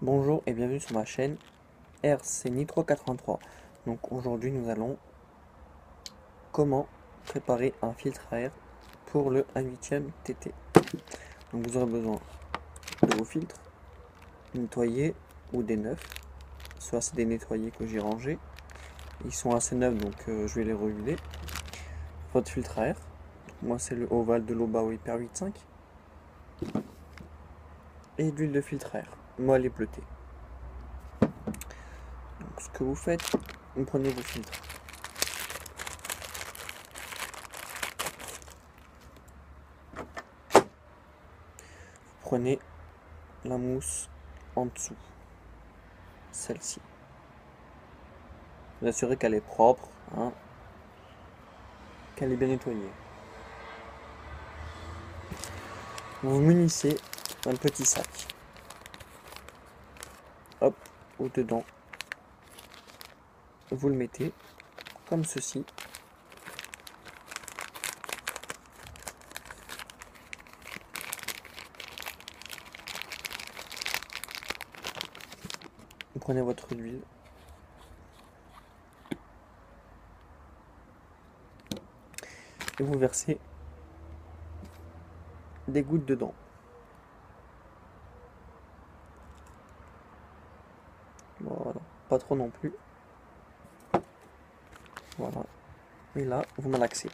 Bonjour et bienvenue sur ma chaîne RC Nitro 83. Donc aujourd'hui nous allons comment préparer un filtre à air pour le 1/8 TT. Donc vous aurez besoin de vos filtres nettoyés ou des neufs. Soit c'est des nettoyés que j'ai rangés. Ils sont assez neufs donc je vais les rehuiler. Votre filtre à air. Moi c'est le Oval de l'Obao Hyper 8.5. Et d'huile de filtre à air. Moi les bleutée. Donc ce que vous faites, vous prenez vos filtres. Vous prenez la mousse en dessous, celle-ci. Vous assurez qu'elle est propre, hein, qu'elle est bien nettoyée. Vous vous munissez d'un petit sac. Hop, au-dedans, vous le mettez comme ceci. Vous prenez votre huile. Et vous versez des gouttes dedans. Voilà, pas trop non plus. Voilà. Et là, vous malaxez.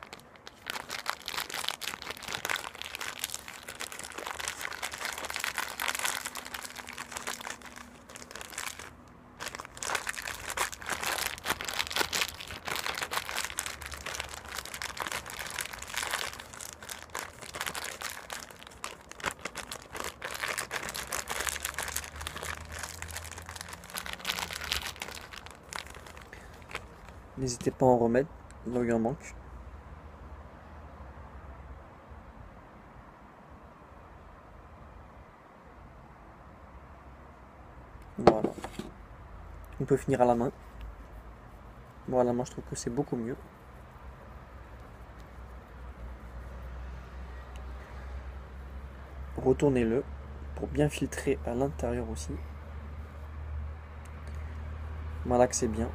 N'hésitez pas à en remettre là où il en manque. Voilà. On peut finir à la main. Voilà, moi je trouve que c'est beaucoup mieux. Retournez-le pour bien filtrer à l'intérieur aussi. Malaxez bien.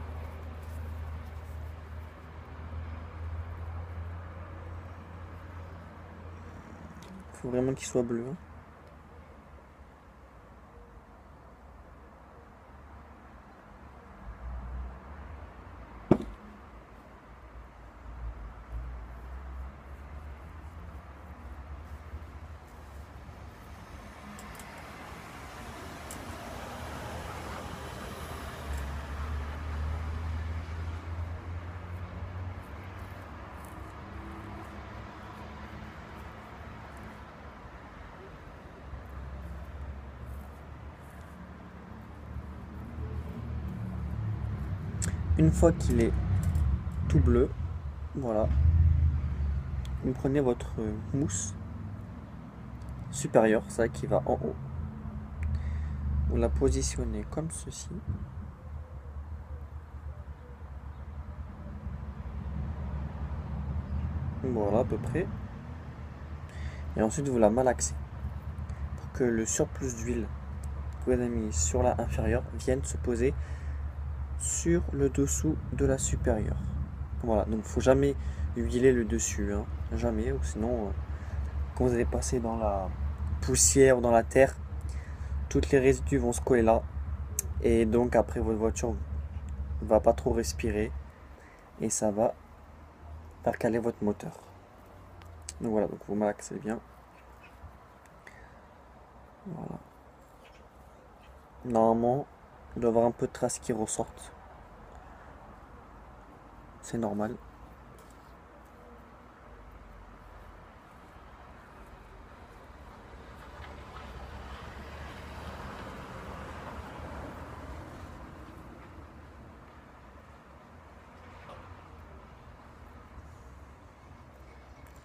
Il faut vraiment qu'il soit bleu, hein. Une fois qu'il est tout bleu, voilà, vous prenez votre mousse supérieure, ça qui va en haut. Vous la positionnez comme ceci. Voilà à peu près. Et ensuite vous la malaxez pour que le surplus d'huile que vous avez mis sur la inférieure vienne se poser sur le dessous de la supérieure. Voilà, donc il ne faut jamais huiler le dessus, hein. Jamais, ou sinon quand vous allez passer dans la poussière ou dans la terre, toutes les résidus vont se coller là. Et donc après votre voiture ne va pas trop respirer et ça va faire caler votre moteur. Donc voilà, donc vous malaxez bien. Voilà. Normalement, il doit y avoir un peu de traces qui ressortent. C'est normal.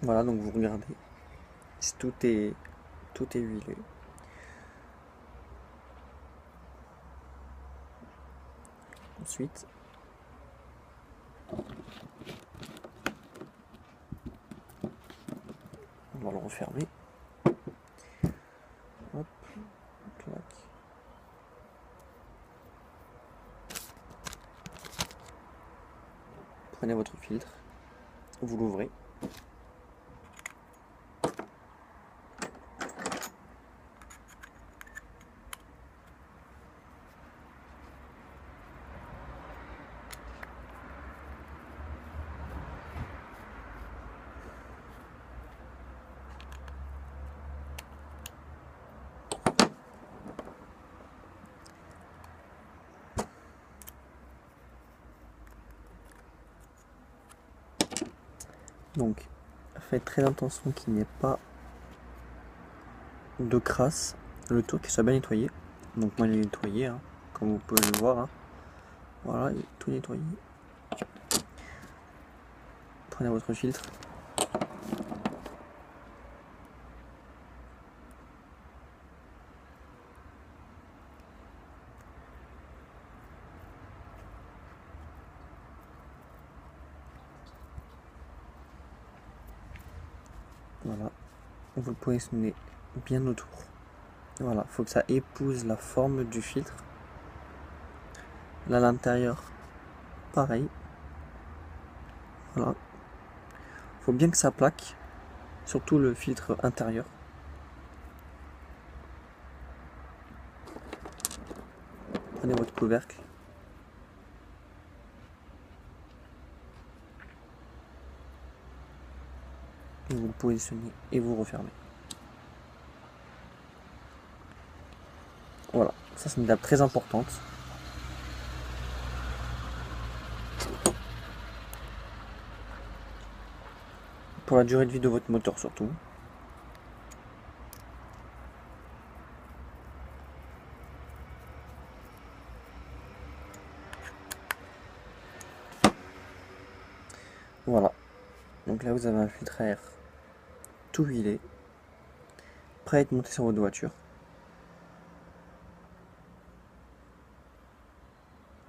Voilà, donc vous regardez si tout est huilé. Ensuite, on va le refermer. Hop, clac. Prenez votre filtre, vous l'ouvrez. Donc, faites très attention qu'il n'y ait pas de crasse, le tout qu'il soit bien nettoyé. Donc moi il est nettoyé, hein, comme vous pouvez le voir. Hein. Voilà, il est tout nettoyé. Prenez votre filtre. Voilà, vous le positionnez bien autour. Voilà, il faut que ça épouse la forme du filtre. Là, à l'intérieur, pareil. Voilà. Il faut bien que ça plaque, surtout le filtre intérieur. Prenez votre couvercle. Et vous le positionnez et vous refermez. Voilà, ça c'est une étape très importante. Pour la durée de vie de votre moteur surtout. Voilà, donc là vous avez un filtre à air tout huilé, prêt à être monté sur votre voiture.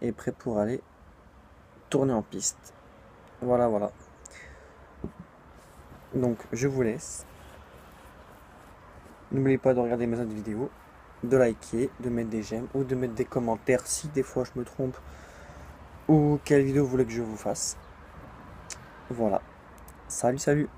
Et prêt pour aller tourner en piste. Voilà, voilà. Donc je vous laisse. N'oubliez pas de regarder mes autres vidéos, de liker, de mettre des j'aime ou de mettre des commentaires si des fois je me trompe ou quelle vidéo vous voulez que je vous fasse. Voilà. Salut, salut.